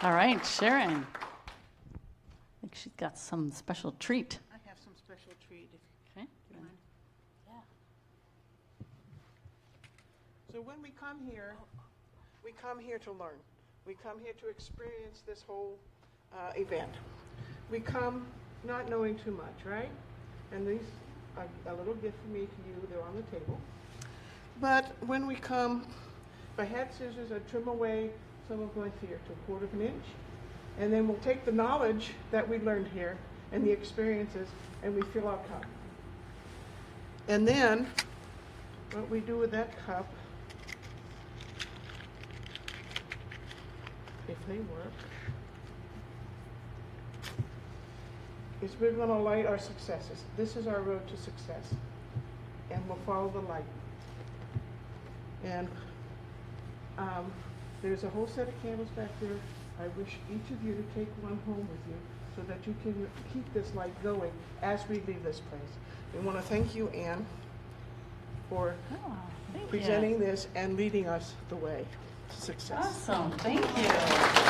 All right, Sharon. I think she's got some special treat. I have some special treat, if Okay. you mind. Yeah. So when we come here to learn. We come here to experience this whole event. We come not knowing too much, right? And these are a little gift from me to you. They're on the table. But when we come, if I had scissors, I'd trim away some of my fear to a quarter of an inch. And then we'll take the knowledge that we learned here and the experiences, and we fill our cup. And then what we do with that cup, if they work, is we're going to light our successes. This is our road to success. And we'll follow the light. And there's a whole set of candles back there. I wish each of you to take one home with you so that you can keep this light going as we leave this place. We want to thank you, Ann, for Thank you. presenting this and leading us the way to success. Awesome. Thank you.